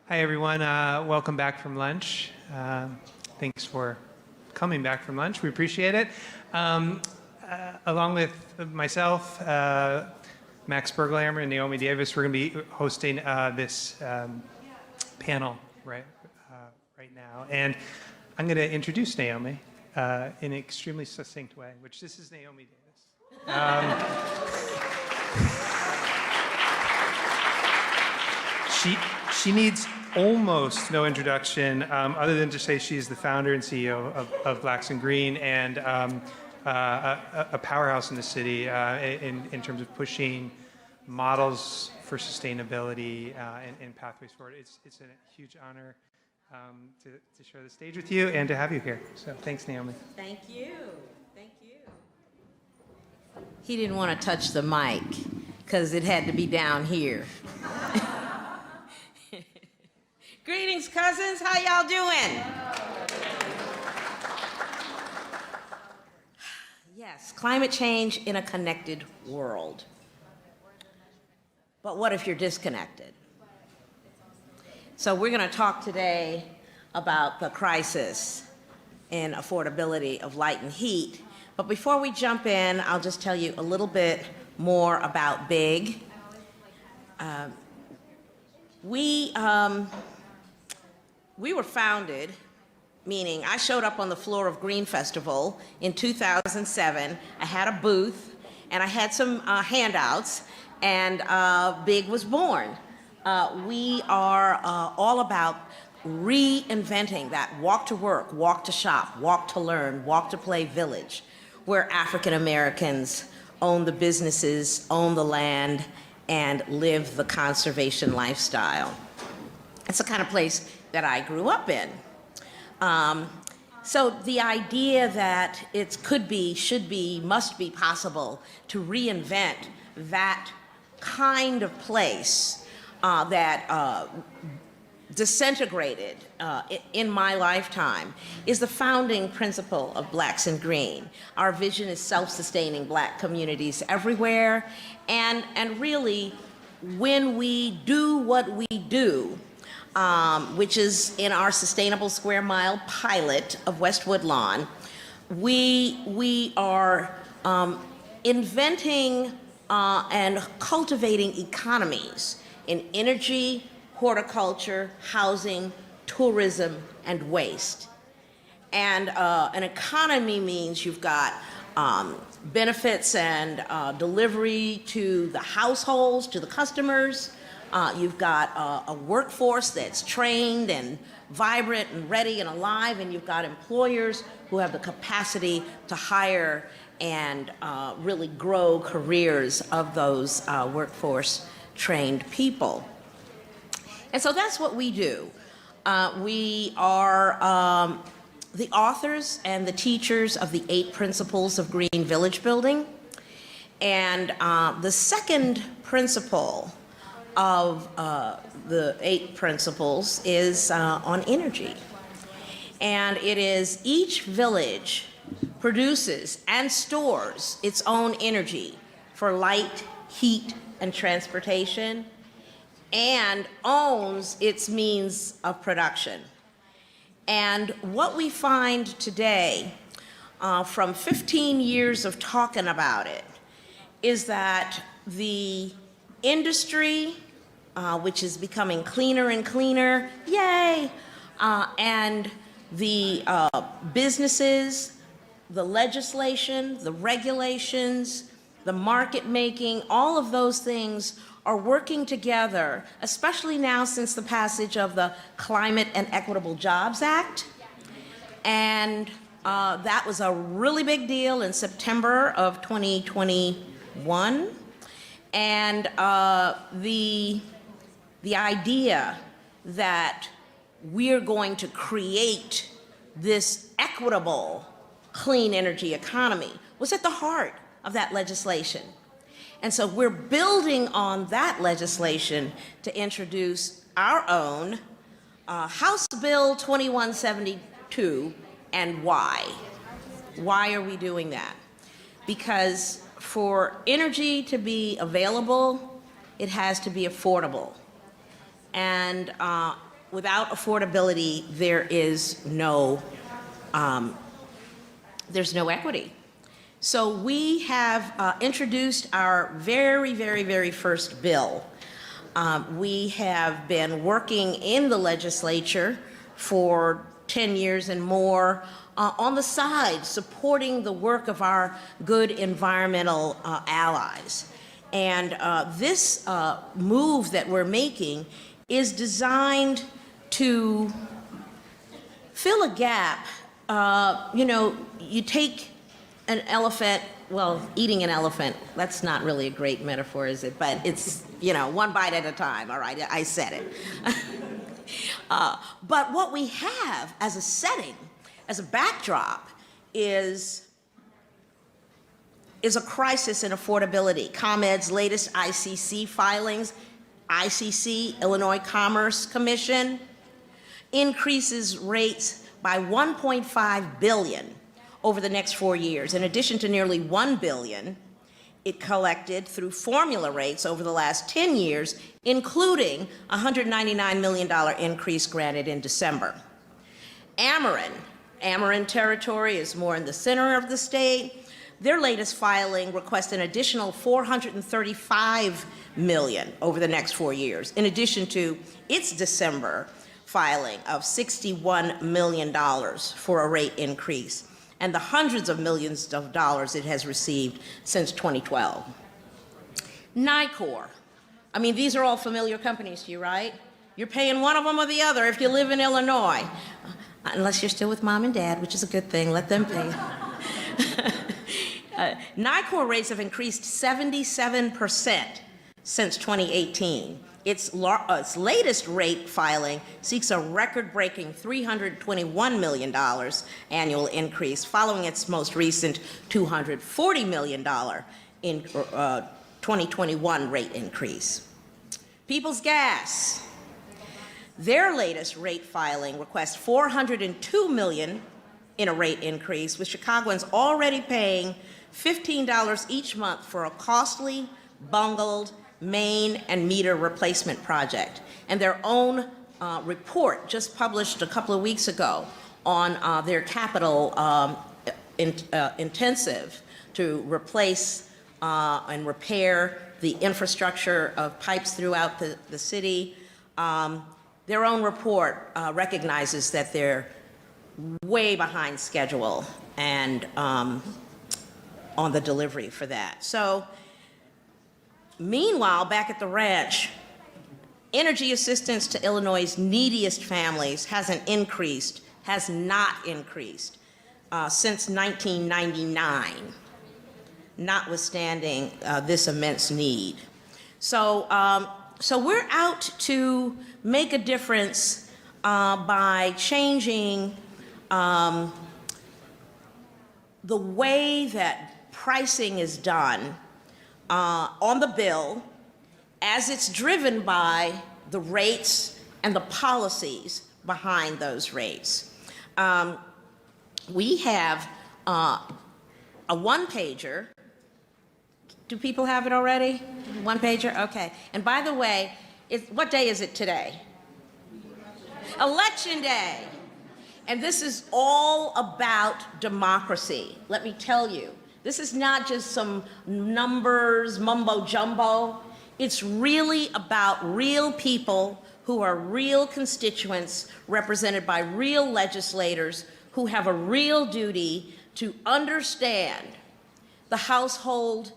Hi, everyone. Welcome back from lunch. Thanks for coming back from lunch. We appreciate it. Along with myself, Max Berkelhammer and Naomi Davis, we're going to be hosting this panel right now. And I'm going to introduce Naomi in an extremely succinct way, which this is Naomi Davis. She needs almost no introduction, other than to say she's the founder and CEO of Blacks and Green, and a powerhouse in the city in terms of pushing models for sustainability and pathways forward. It's a huge honor to share the stage with you and to have you here. So thanks, Naomi. Thank you. Thank you. He didn't want to touch the mic because it had to be down here. Greetings, cousins. How y'all doing? Yes, climate change in a connected world. But what if you're disconnected? So we're going to talk today about the crisis in affordability of light and heat. But before we jump in, I'll just tell you a little bit more about BIG. We were founded, meaning I showed up on the floor of Green Festival in 2007. I had a booth, and I had some handouts, and BIG was born. We are all about reinventing that walk to work, walk to shop, walk to learn, walk to play village, where African Americans own the businesses, own the land, and live the conservation lifestyle. It's the kind of place that I grew up in. So the idea that it could be, should be, must be possible to reinvent that kind of place that disintegrated in my lifetime is the founding principle of Blacks and Green. Our vision is self-sustaining Black communities everywhere, and really, when we do what we do, which is in our Sustainable Square Mile pilot of West Woodlawn, we are inventing and cultivating economies in energy, horticulture, housing, tourism, and waste. And an economy means you've got benefits and delivery to the households, to the customers. You've got a workforce that's trained and vibrant and ready and alive, and you've got employers who have the capacity to hire and really grow careers of those workforce-trained people. And so that's what we do. We are the authors and the teachers of the 8 principles of green village building. And the second principle of the 8 principles is on energy. And it is each village produces and stores its own energy for light, heat, and transportation, and owns its means of production. And what we find today, from 15 years of talking about it, is that the industry, which is becoming cleaner and cleaner, yay, and the businesses, the legislation, the regulations, the market making, all of those things are working together, especially now since the passage of the Climate and Equitable Jobs Act. And that was a really big deal in September of 2021. And the idea that we're going to create this equitable clean energy economy was at the heart of that legislation. And so we're building on that legislation to introduce our own House Bill 2172. And why? Why are we doing that? Because for energy to be available, it has to be affordable. And without affordability, there's no equity. So we have introduced our very, very, very first bill. We have been working in the legislature for 10 years and more on the side, supporting the work of our good environmental allies. And this move that we're making is designed to fill a gap. You know, you take an elephant, well, eating an elephant, that's not really a great metaphor, is it? But it's, you know, one bite at a time, all right, I said it. But what we have as a setting, as a backdrop, is a crisis in affordability. ComEd's latest ICC filings, ICC, Illinois Commerce Commission, increases rates by $1.5 billion over the next 4 years, in addition to nearly $1 billion it collected through formula rates over the last 10 years, including a $199 million increase granted in December. Ameren territory is more in the center of the state. Their latest filing requests an additional $435 million over the next 4 years, in addition to its December filing of $61 million for a rate increase, and the hundreds of millions of dollars it has received since 2012. NICOR, I mean, these are all familiar companies to you, right? You're paying one of them or the other if you live in Illinois, unless you're still with mom and dad, which is a good thing, let them pay. NICOR rates have increased 77% since 2018. Its latest rate filing seeks a record-breaking $321 million annual increase, following its most recent $240 million in 2021 rate increase. People's Gas, their latest rate filing requests $402 million in a rate increase, with Chicagoans already paying $15 each month for a costly, bungled main and meter replacement project. And their own report, just published a couple of weeks ago, on their capital intensive to replace and repair the infrastructure of pipes throughout the city. Their own report recognizes that they're way behind schedule and on the delivery for that. So, meanwhile, back at the ranch, energy assistance to Illinois' neediest families has not increased since 1999, notwithstanding this immense need. So we're out to make a difference by changing the way that pricing is done on the bill, as it's driven by the rates and the policies behind those rates. We have a one-pager. Do people have it already? One-pager? Okay. And by the way, what day is it today? Election Day. And this is all about democracy. Let me tell you, this is not just some numbers, mumbo jumbo. It's really about real people who are real constituents represented by real legislators who have a real duty to understand the household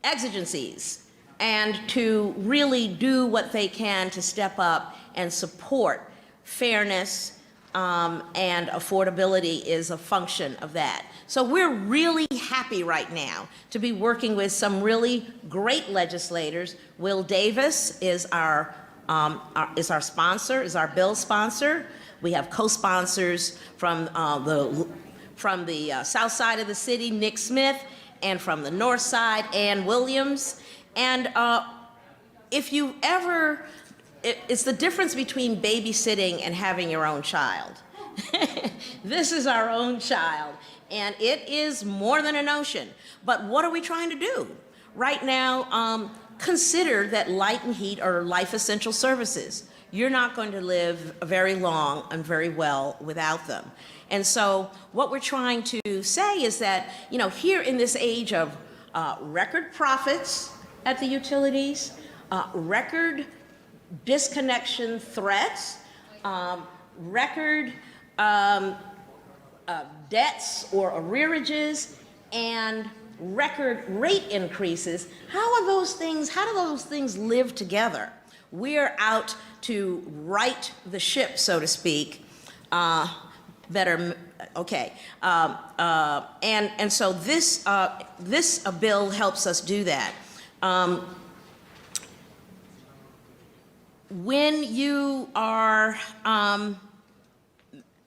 exigencies and to really do what they can to step up and support fairness, and affordability is a function of that. So we're really happy right now to be working with some really great legislators. Will Davis is our sponsor, is our bill sponsor. We have co-sponsors from the south side of the city, Nick Smith, and from the north side, Ann Williams. And if you ever, it's the difference between babysitting and having your own child. This is our own child, and it is more than a notion. But what are we trying to do? Right now, consider that light and heat are life essential services. you're not going to live very long and very well without them. And so what we're trying to say is that, you know, here in this age of record profits at the utilities, record disconnection threats, record debts or arrearages, and record rate increases, how do those things live together? We're out to right the ship, so to speak. Okay. And so this bill helps us do that. When you are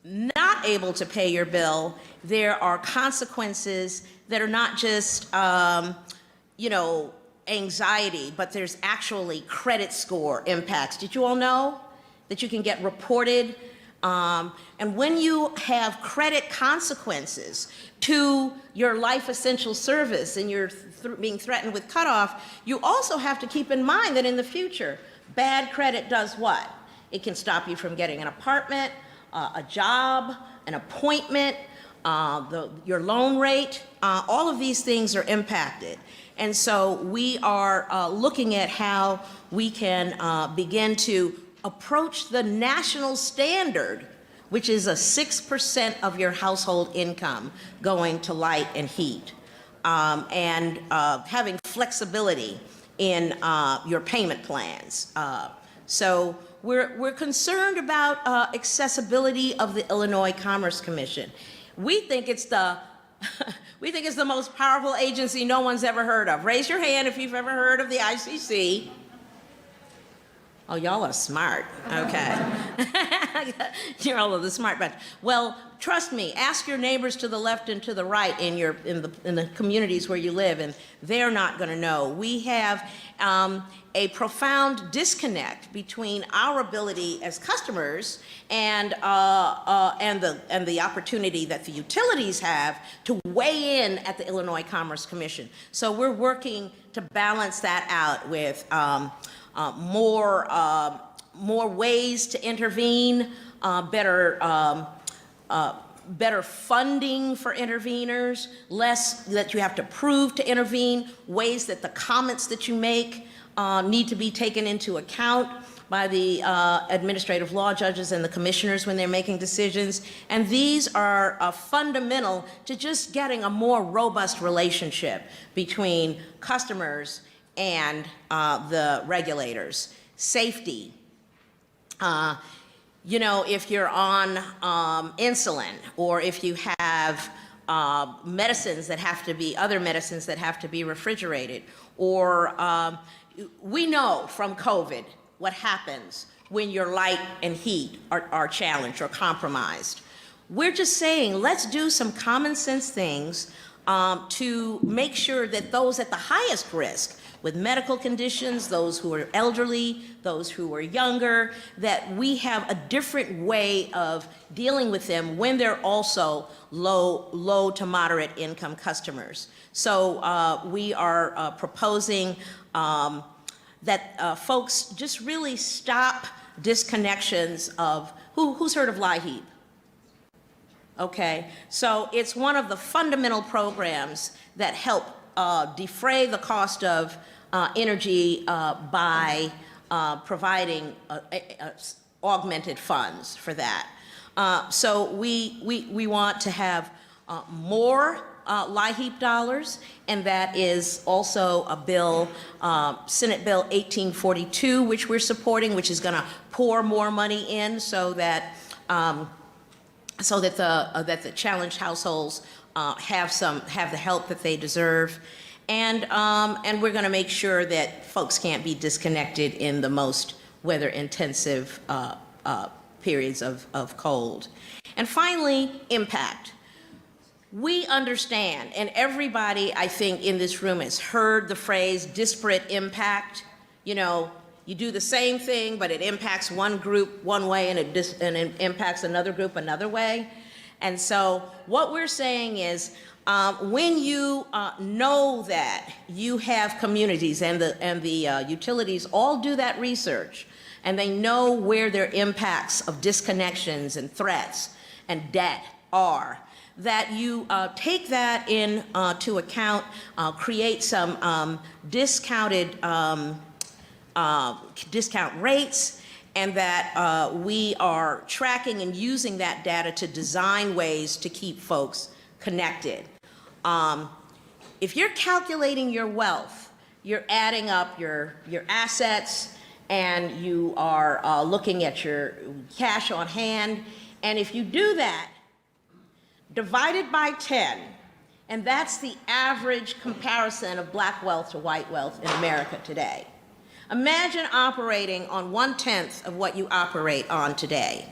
not able to pay your bill, there are consequences that are not just, you know, anxiety, but there's actually credit score impacts. Did you all know that you can get reported? And when you have credit consequences to your life essential service and you're being threatened with cutoff, you also have to keep in mind that in the future, bad credit does what? It can stop you from getting an apartment, a job, an appointment, your loan rate. All of these things are impacted. And so we are looking at how we can begin to approach the national standard, which is a 6% of your household income going to light and heat, and having flexibility in your payment plans. So we're concerned about accessibility of the Illinois Commerce Commission. We think it's the we think it's the most powerful agency no one's ever heard of. Raise your hand if you've ever heard of the ICC. Oh, y'all are smart. Okay. You're all of the smart bunch. Well, trust me, ask your neighbors to the left and to the right in the communities where you live, and they're not going to know. We have a profound disconnect between our ability as customers and the opportunity that the utilities have to weigh in at the Illinois Commerce Commission. So we're working to balance that out with more ways to intervene, better funding for interveners, less that you have to prove to intervene, ways that the comments that you make need to be taken into account by the administrative law judges and the commissioners when they're making decisions. And these are fundamental to just getting a more robust relationship between customers and the regulators. Safety. You know, if you're on insulin, or if you have medicines that have to be, other medicines that have to be refrigerated, or we know from COVID what happens when your light and heat are challenged or compromised. We're just saying, let's do some common sense things to make sure that those at the highest risk with medical conditions, those who are elderly, those who are younger, that we have a different way of dealing with them when they're also low to moderate income customers. So we are proposing that folks just really stop disconnections of, who's heard of LIHEAP? Okay, so it's one of the fundamental programs that help defray the cost of energy by providing augmented funds for that. So we want to have more LIHEAP dollars, and that is also a bill, Senate Bill 1842, which we're supporting, which is going to pour more money in so that the challenged households have the help that they deserve. And we're going to make sure that folks can't be disconnected in the most weather-intensive periods of cold. And finally, impact. We understand, and everybody, I think, in this room has heard the phrase disparate impact. You know, you do the same thing, but it impacts one group one way and it impacts another group another way. And so what we're saying is, when you know that you have communities, and the utilities all do that research, and they know where their impacts of disconnections and threats and debt are, that you take that into account, create some discounted discount rates, and that we are tracking and using that data to design ways to keep folks connected. If you're calculating your wealth, you're adding up your assets, and you are looking at your cash on hand, and if you do that, divided by 10, and that's the average comparison of black wealth to white wealth in America today. Imagine operating on 1/10 of what you operate on today.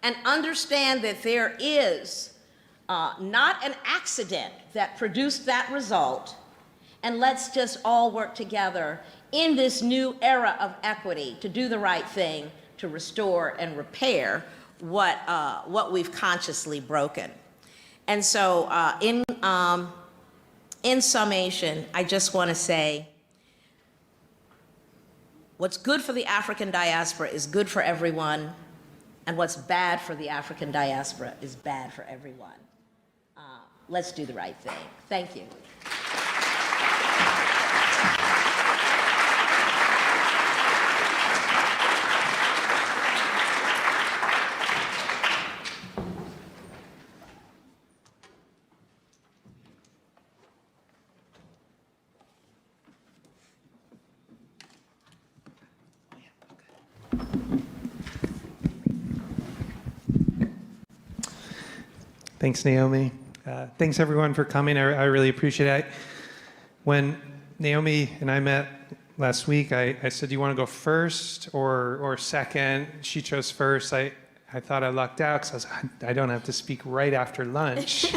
And understand that there is not an accident that produced that result, and let's just all work together in this new era of equity to do the right thing, to restore and repair what we've consciously broken. And so in summation, I just want to say, what's good for the African diaspora is good for everyone, and what's bad for the African diaspora is bad for everyone. Let's do the right thing. Thank you. Thanks, Naomi. Thanks, everyone, for coming. I really appreciate it. When Naomi and I met last week, I said, do you want to go first or second? She chose first. I thought I lucked out because I don't have to speak right after lunch.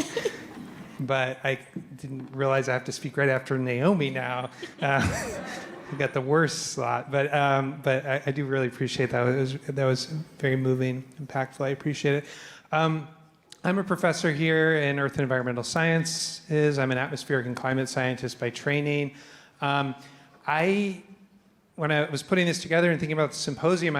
But I didn't realize I have to speak right after Naomi now. I got the worst slot. But I do really appreciate that. That was very moving, impactful. I appreciate it. I'm a professor here in Earth and Environmental Sciences. I'm an atmospheric and climate scientist by training. When I was putting this together and thinking about the symposium,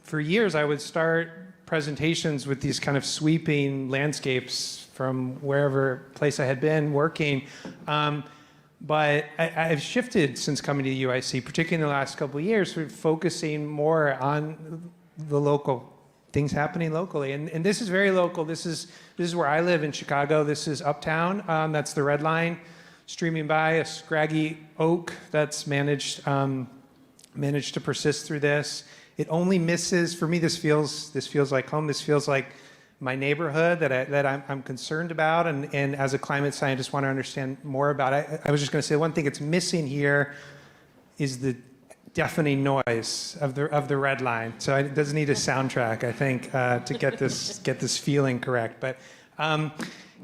for years, I would start presentations with these kind of sweeping landscapes from wherever place I had been working. But I've shifted since coming to the UIC, particularly in the last couple of years, sort of focusing more on the local things happening locally. And this is very local. This is where I live in Chicago. This is Uptown. That's the Red Line streaming by, a scraggy oak that's managed to persist through this. It only misses, for me, this feels like home. This feels like my neighborhood that I'm concerned about, and as a climate scientist want to understand more about. I was just going to say one thing it's missing here is the deafening noise of the Red Line. So it does need a soundtrack, I think, to get this feeling correct. But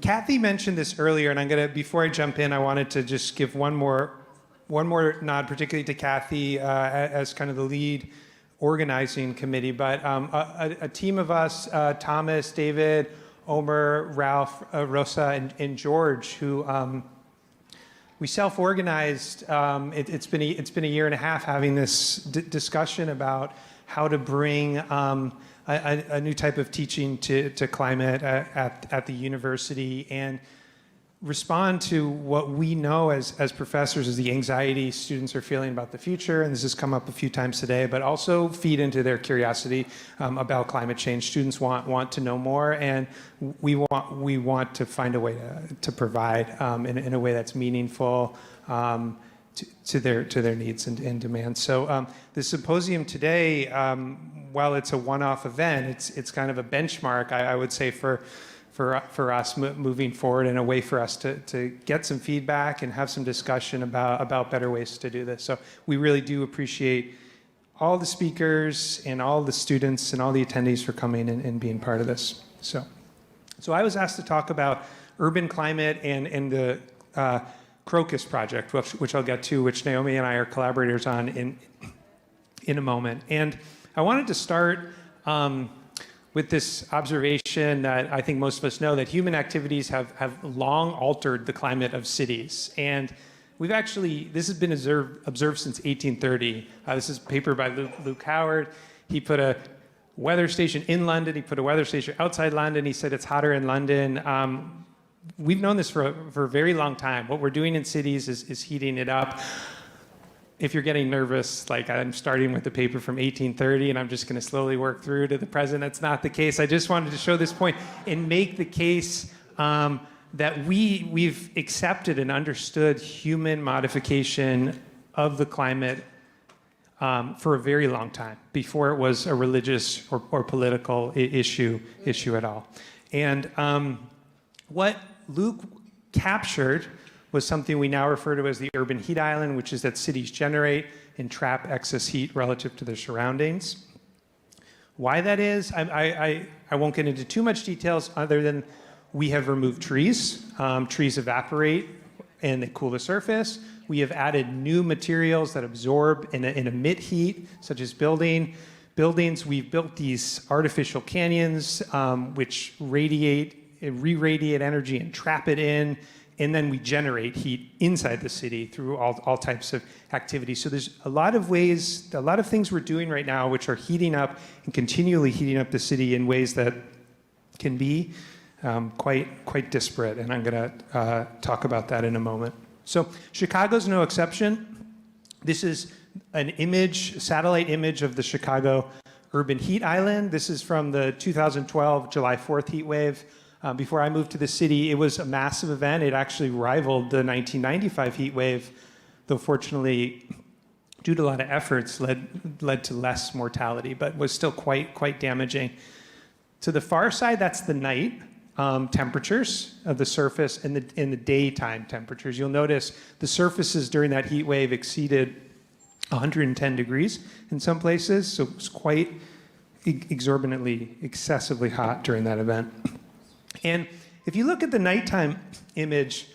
Kathy mentioned this earlier, and before I jump in, I wanted to just give one more nod, particularly to Kathy as kind of the lead organizing committee. But a team of us, Thomas, David, Omer, Ralph, Rosa, and George, who we self-organized. It's been a year and a half having this discussion about how to bring a new type of teaching to climate at the university and respond to what we know as professors as the anxiety students are feeling about the future, and this has come up a few times today, but also feed into their curiosity about climate change. Students want to know more, and we want to find a way to provide in a way that's meaningful to their needs and demands. So the symposium today, while it's a one-off event, it's kind of a benchmark, I would say, for us moving forward, and a way for us to get some feedback and have some discussion about better ways to do this. So we really do appreciate all the speakers and all the students and all the attendees for coming and being part of this. So I was asked to talk about urban climate and the CROCUS project, which I'll get to, which Naomi and I are collaborators on in a moment. And I wanted to start with this observation that I think most of us know, that human activities have long altered the climate of cities. And this has been observed since 1830. This is a paper by Luke Howard. He put a weather station in London. He put a weather station outside London. He said it's hotter in London. We've known this for a very long time. What we're doing in cities is heating it up. If you're getting nervous, like I'm starting with the paper from 1830 and I'm just going to slowly work through to the present, that's not the case. I just wanted to show this point and make the case that we've accepted and understood human modification of the climate for a very long time, before it was a religious or political issue at all. And what Luke captured was something we now refer to as the urban heat island, which is that cities generate and trap excess heat relative to their surroundings. Why that is, I won't get into too much details other than we have removed trees. Trees evaporate and they cool the surface. We have added new materials that absorb and emit heat, such as buildings. We've built these artificial canyons, which re-radiate energy and trap it in. And then we generate heat inside the city through all types of activities. So there's a lot of ways, a lot of things we're doing right now which are heating up and continually heating up the city in ways that can be quite disparate. And I'm going to talk about that in a moment. So Chicago's no exception. This is an image, satellite image of the Chicago urban heat island. This is from the 2012 July 4th heat wave. Before I moved to the city, it was a massive event. It actually rivaled the 1995 heat wave, though fortunately, due to a lot of efforts, led to less mortality, but was still quite damaging. To the far side, that's the night temperatures of the surface and the daytime temperatures. You'll notice the surfaces during that heat wave exceeded 110 degrees in some places, so it was quite exorbitantly, excessively hot during that event. And if you look at the nighttime image,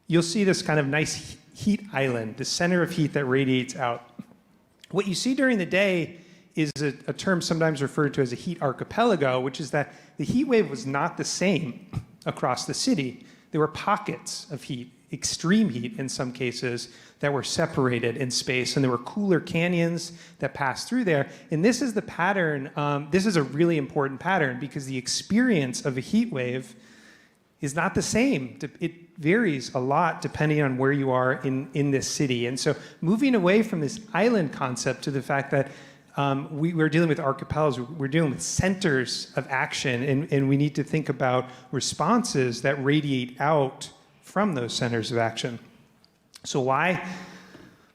you'll see this kind of nice heat island, the center of heat that radiates out. What you see during the day is a term sometimes referred to as a heat archipelago, which is that the heat wave was not the same across the city. There were pockets of heat, extreme heat in some cases, that were separated in space, and there were cooler canyons that passed through there. And this is the pattern, this is a really important pattern because the experience of a heat wave is not the same. It varies a lot depending on where you are in this city. And so moving away from this island concept to the fact that we're dealing with archipelagos, we're dealing with centers of action, and we need to think about responses that radiate out from those centers of action. So why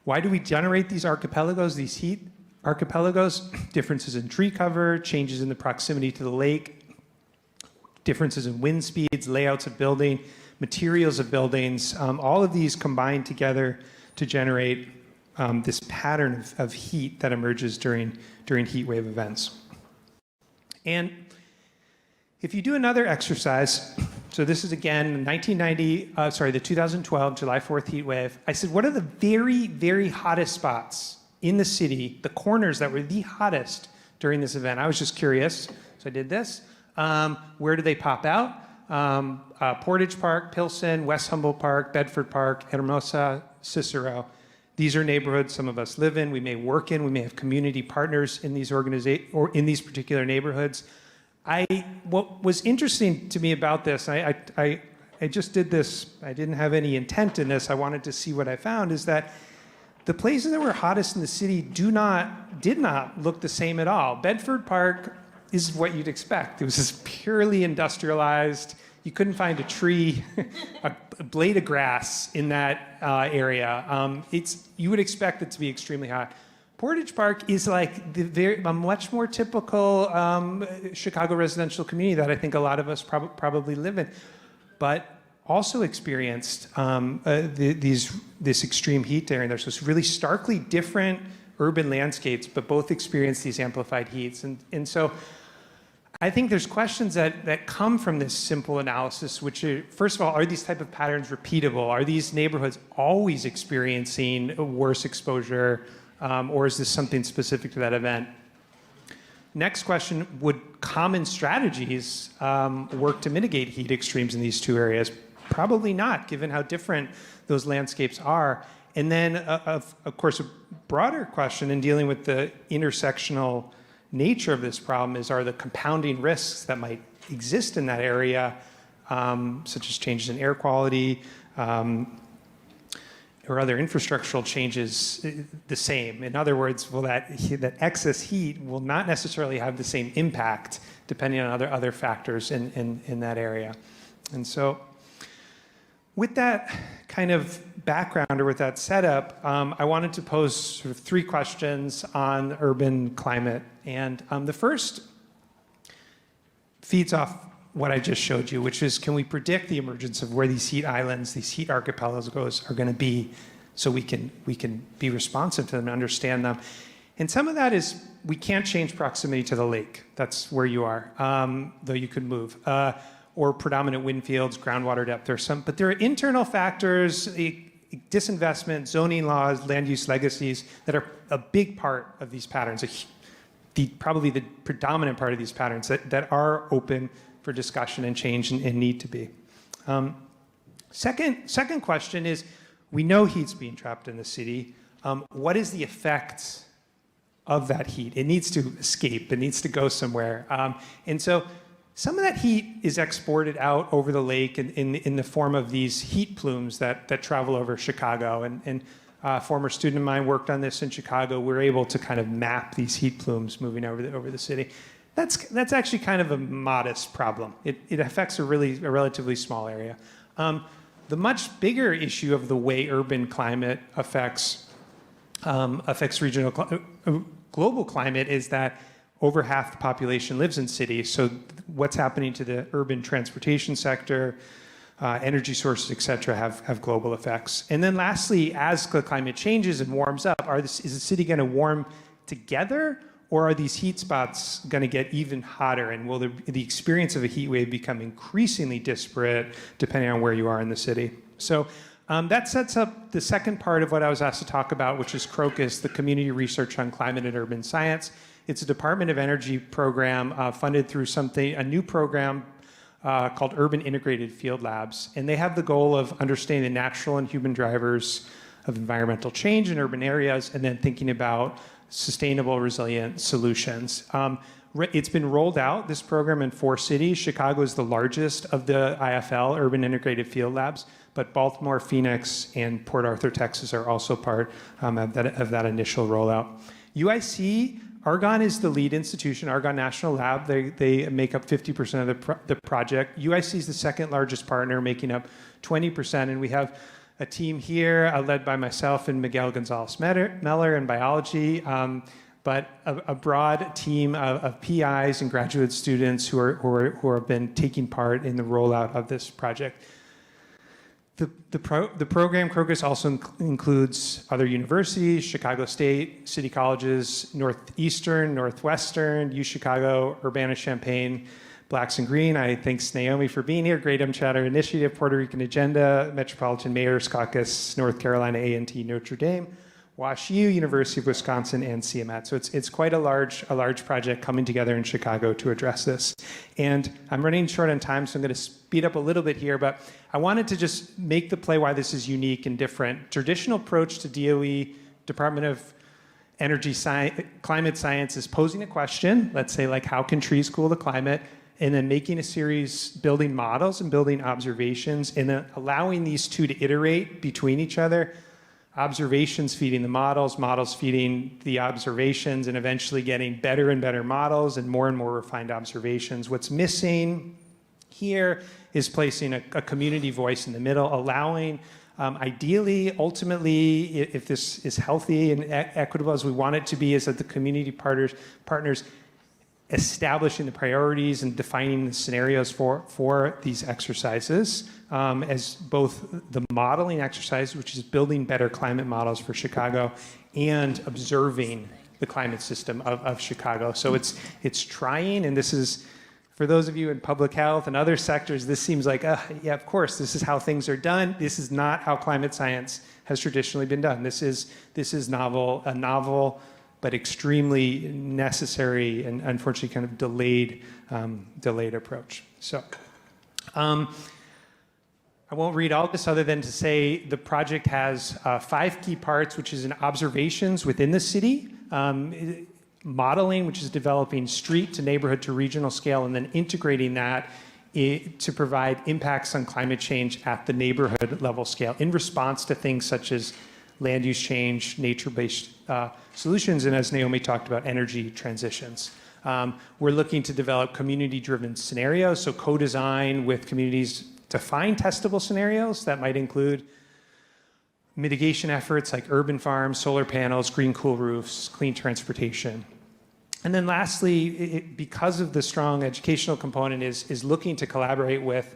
do we generate these archipelagos, these heat archipelagos? Differences in tree cover, changes in the proximity to the lake, differences in wind speeds, layouts of building, materials of buildings, all of these combine together to generate this pattern of heat that emerges during heat wave events. And if you do another exercise, so this is again the 2012 July 4th heat wave. I said, what are the very, very hottest spots in the city, the corners that were the hottest during this event? I was just curious, so I did this. Where do they pop out? Portage Park, Pilsen, West Humboldt Park, Bedford Park, Hermosa, Cicero. These are neighborhoods some of us live in, we may work in, we may have community partners in these or in these particular neighborhoods. What was interesting to me about this, I just did this, I didn't have any intent in this, I wanted to see what I found, is that the places that were hottest in the city did not look the same at all. Bedford Park is what you'd expect. It was just purely industrialized. You couldn't find a tree, a blade of grass in that area. You would expect it to be extremely hot. Portage Park is like a much more typical Chicago residential community that I think a lot of us probably live in, but also experienced this extreme heat there. And there's this really starkly different urban landscapes, but both experience these amplified heats. And so I think there's questions that come from this simple analysis, which are, first of all, are these type of patterns repeatable? Are these neighborhoods always experiencing a worse exposure? Or is this something specific to that event? Next question, would common strategies work to mitigate heat extremes in these two areas? Probably not, given how different those landscapes are. And then, of course, a broader question in dealing with the intersectional nature of this problem are the compounding risks that might exist in that area, such as changes in air quality, or other infrastructural changes the same? In other words, will that excess heat will not necessarily have the same impact depending on other factors in that area. And so with that kind of background or with that setup, I wanted to pose sort of 3 questions on urban climate. And the first feeds off what I just showed you, which is, can we predict the emergence of where these heat islands, these heat archipelagos are going to be, so we can be responsive to them and understand them? And some of that is, we can't change proximity to the lake. That's where you are, though you could move. Or predominant wind fields, groundwater depth, but there are internal factors, disinvestment, zoning laws, land use legacies that are a big part of these patterns, probably the predominant part of these patterns that are open for discussion and change and need to be. Second question is, we know heat's being trapped in the city. What is the effect of that heat? It needs to escape. It needs to go somewhere. And so some of that heat is exported out over the lake in the form of these heat plumes that travel over Chicago. And a former student of mine worked on this in Chicago. We're able to kind of map these heat plumes moving over the city. That's actually kind of a modest problem. It affects a relatively small area. The much bigger issue of the way urban climate affects global climate is that over half the population lives in cities. So what's happening to the urban transportation sector, energy sources, et cetera, have global effects. And then lastly, as the climate changes and warms up, is the city going to warm together, or are these heat spots going to get even hotter? And will the experience of a heat wave become increasingly disparate depending on where you are in the city? So that sets up the second part of what I was asked to talk about, which is CROCUS, the Community Research on Climate and Urban Science. It's a Department of Energy program funded through a new program called Urban Integrated Field Labs. And they have the goal of understanding the natural and human drivers of environmental change in urban areas, and then thinking about sustainable, resilient solutions. It's been rolled out, this program, in 4 cities. Chicago is the largest of the IFL, Urban Integrated Field Labs, but Baltimore, Phoenix, and Port Arthur, Texas are also part of that initial rollout. UIC, Argonne is the lead institution, Argonne National Lab. They make up 50% of the project. UIC is the second largest partner, making up 20%, and we have a team here led by myself and Miguel Gonzalez-Meller in biology, but a broad team of PIs and graduate students who have been taking part in the rollout of this project. The program, CROCUS, also includes other universities, Chicago State, City Colleges, Northeastern, Northwestern, UChicago, Urbana-Champaign, Blacks and Green. I thank Naomi for being here, Great Chatter Initiative, Puerto Rican Agenda, Metropolitan Mayor's Caucus, North Carolina A&T, Notre Dame, WashU, University of Wisconsin, and CMAT. So it's quite a large project coming together in Chicago to address this. And I'm running short on time, so I'm going to speed up a little bit here, but I wanted to just make the play why this is unique and different. Traditional approach to DOE, Department of Energy Climate Science, is posing a question, let's say, like, how can trees cool the climate? And then making a series, building models and building observations, and then allowing these two to iterate between each other. Observations feeding the models, models feeding the observations, and eventually getting better and better models and more refined observations. What's missing here is placing a community voice in the middle, allowing, ideally, ultimately, if this is healthy and equitable as we want it to be, is that the community partners establishing the priorities and defining the scenarios for these exercises as both the modeling exercise, which is building better climate models for Chicago, and observing the climate system of Chicago. So it's trying, and this is, for those of you in public health and other sectors, this seems like, yeah, of course, this is how things are done. This is not how climate science has traditionally been done. This is novel, but extremely necessary and unfortunately kind of delayed approach. So I won't read all this other than to say the project has 5 key parts, which is an observations within the city, modeling, which is developing street to neighborhood to regional scale, and then integrating that to provide impacts on climate change at the neighborhood level scale in response to things such as land use change, nature-based solutions, and as Naomi talked about, energy transitions. We're looking to develop community-driven scenarios, so co-design with communities to find testable scenarios that might include mitigation efforts like urban farms, solar panels, green cool roofs, clean transportation. And then lastly, because of the strong educational component, is looking to collaborate with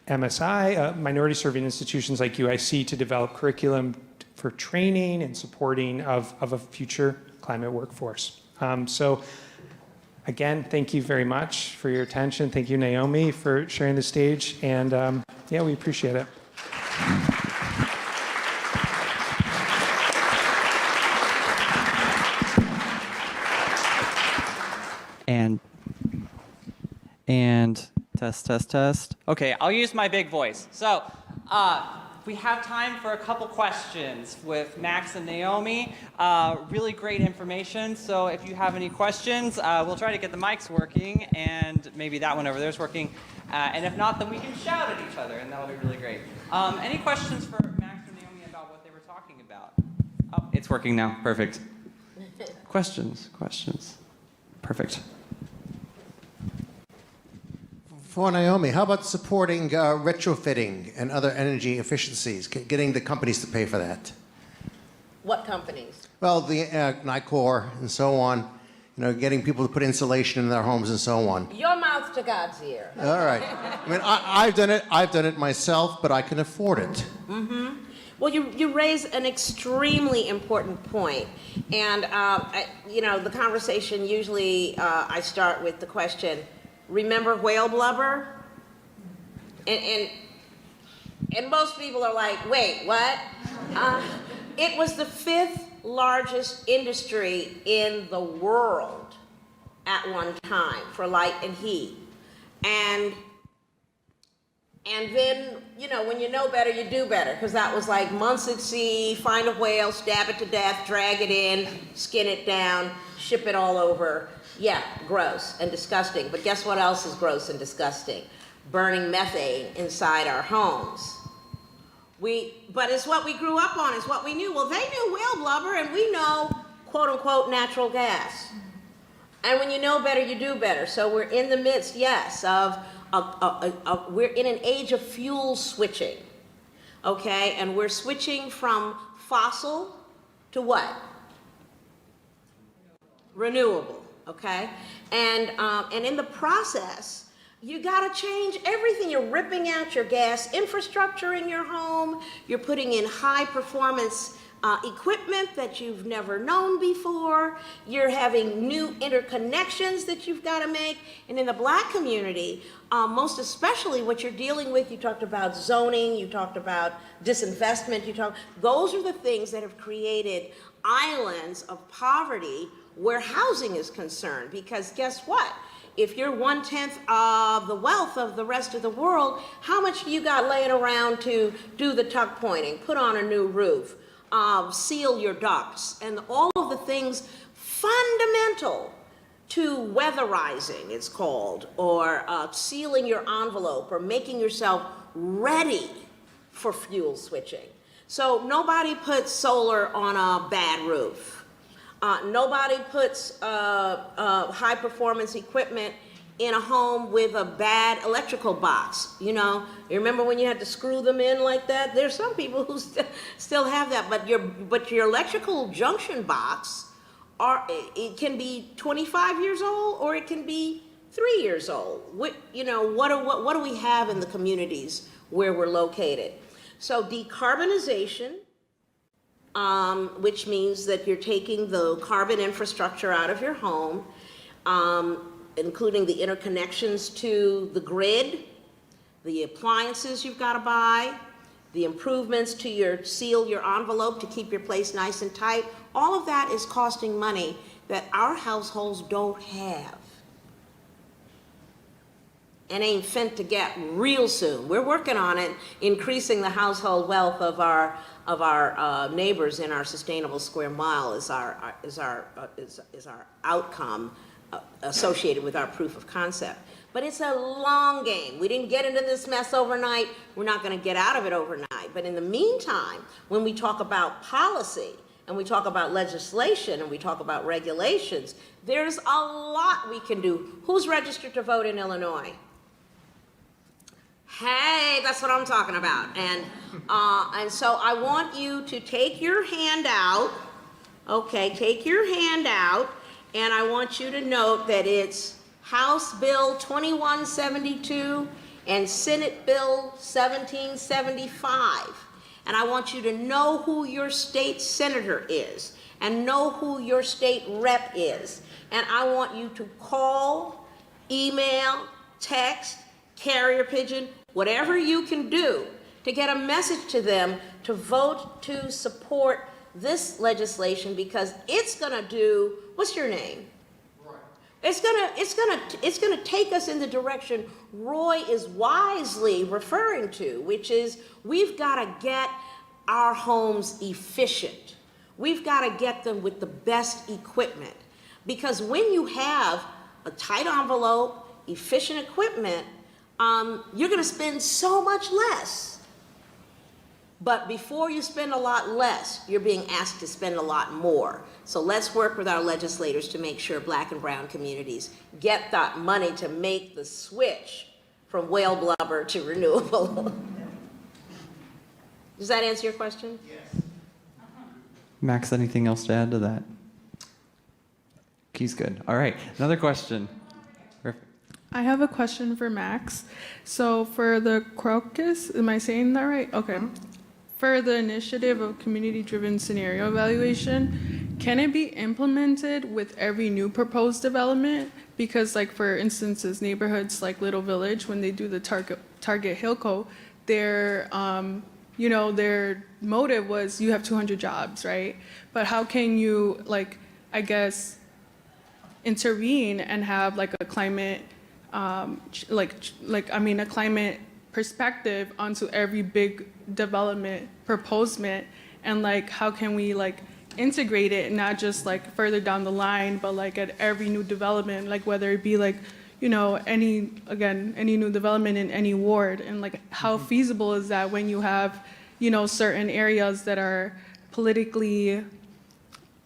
MSI, minority serving institutions like UIC, to develop curriculum for training and supporting of a future climate workforce. So again, thank you very much for your attention. Thank you, Naomi, for sharing the stage. And yeah, we appreciate it. And test. Okay, I'll use my big voice. So we have time for a couple questions with Max and Naomi. Really great information. So if you have any questions, we'll try to get the mics working, and maybe that one over there is working. And if not, then we can shout at each other, and that'll be really great. Any questions for Max or Naomi about what they were talking about? Oh, it's working now. Perfect. Questions. Perfect. For Naomi, how about supporting retrofitting and other energy efficiencies, getting the companies to pay for that? What companies? Well, the NICOR and so on, getting people to put insulation in their homes and so on. Your mouth to God's ear. All right. I mean, I've done it myself, but I can afford it. Mm-hmm. Well, you raise an extremely important point. And, the conversation usually I start with the question, remember whale blubber? And most people are like, wait, what? It was the 5th largest industry in the world at one time for light and heat. And then, when you know better, you do better, because that was like months at sea, find a whale, stab it to death, drag it in, skin it down, ship it all over. Yeah, gross and disgusting. But guess what else is gross and disgusting? Burning methane inside our homes. But it's what we grew up on, it's what we knew. Well, they knew whale blubber, and we know, quote unquote, natural gas. And when you know better, you do better. So we're in the midst, yes, we're in an age of fuel switching, okay? And we're switching from fossil to what? Renewable. Okay, and in the process, you got to change everything. You're ripping out your gas infrastructure in your home. You're putting in high performance equipment that you've never known before. You're having new interconnections that you've got to make. And in the Black community, most especially what you're dealing with, you talked about zoning, you talked about disinvestment, those are the things that have created islands of poverty where housing is concerned. Because guess what? If you're 1/10 of the wealth of the rest of the world, how much you got laying around to do the tuck pointing, put on a new roof, seal your ducts, and all of the things fundamental to weatherizing, it's called, or sealing your envelope, or making yourself ready for fuel switching. So nobody puts solar on a bad roof. Nobody puts high performance equipment in a home with a bad electrical box. You remember when you had to screw them in like that? There's some people who still have that, but your electrical junction box, it can be 25 years old or it can be 3 years old. What do we have in the communities where we're located? So decarbonization, which means that you're taking the carbon infrastructure out of your home, including the interconnections to the grid, the appliances you've got to buy, the improvements to seal your envelope to keep your place nice and tight. All of that is costing money that our households don't have. and ain't fin to get real soon. We're working on it, increasing the household wealth of our neighbors in our sustainable square mile is our outcome associated with our proof of concept. But it's a long game. We didn't get into this mess overnight. We're not going to get out of it overnight. But in the meantime, when we talk about policy and we talk about legislation and we talk about regulations, there's a lot we can do. Who's registered to vote in Illinois? Hey, that's what I'm talking about. And so I want you to take your hand out. Okay, take your hand out. And I want you to note that it's House Bill 2172 and Senate Bill 1775. And I want you to know who your state senator is and know who your state rep is. And I want you to call, email, text, carrier pigeon, whatever you can do to get a message to them to vote to support this legislation, because it's gonna do, what's your name? It's gonna take us in the direction Roy is wisely referring to, which is we've got to get our homes efficient. We've got to get them with the best equipment, because when you have a tight envelope, efficient equipment, you're going to spend so much less. But before you spend a lot less, you're being asked to spend a lot more. So let's work with our legislators to make sure Black and brown communities get that money to make the switch from whale blubber to renewable. Does that answer your question? Yes. Max, anything else to add to that? He's good. All right, another question. Perfect. I have a question for Max. So for the CROCUS, am I saying that right? Okay. For the initiative of community-driven scenario evaluation, can it be implemented with every new proposed development? Because, like, for instances, neighborhoods like Little Village, when they do the Target Hillco, their their motive was you have 200 jobs, right? But how can you, like, I guess, intervene and have like a climate, a climate perspective onto every big development proposement, and like how can we like integrate it, not just like further down the line, but like at every new development, like whether it be like any new development in any ward, and like how feasible is that when you have certain areas that are politically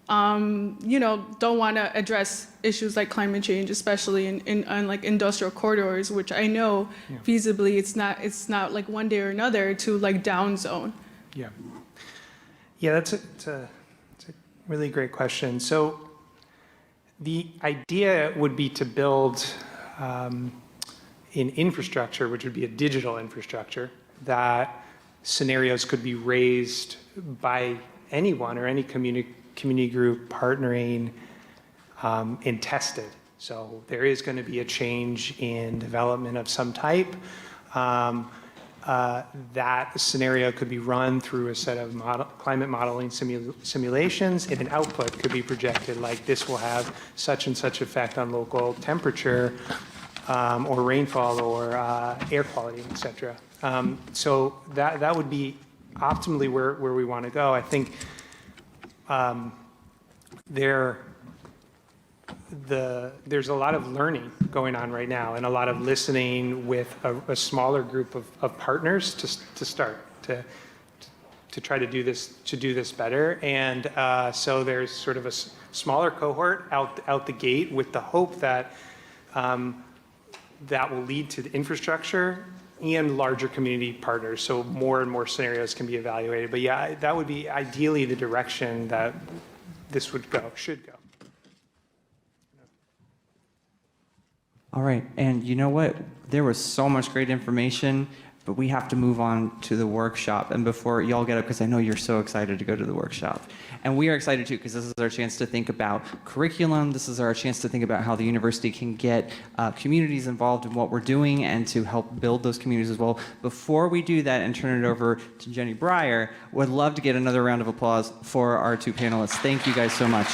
don't want to address issues like climate change, especially in like industrial corridors, which I know feasibly it's not like one day or another to like down zone. Yeah, that's a really great question. So the idea would be to build in infrastructure, which would be a digital infrastructure, that scenarios could be raised by anyone or any community group partnering and tested. So there is going to be a change in development of some type. That scenario could be run through a set of climate modeling simulations, and an output could be projected like this will have such and such effect on local temperature or rainfall or air quality, et cetera. So that would be optimally where we want to go. I think there's a lot of learning going on right now, and a lot of listening with a smaller group of partners to start to try to do this better. And so there's sort of a smaller cohort out the gate with the hope that that will lead to the infrastructure and larger community partners, so more and more scenarios can be evaluated. But yeah, that would be ideally the direction that this should go. All right, and you know what? There was so much great information, but we have to move on to the workshop. And before y'all get up, because I know you're so excited to go to the workshop. And we are excited too, because this is our chance to think about curriculum. This is our chance to think about how the university can get communities involved in what we're doing and to help build those communities as well. Before we do that and turn it over to Jenny Breyer, would love to get another round of applause for our two panelists. Thank you guys so much.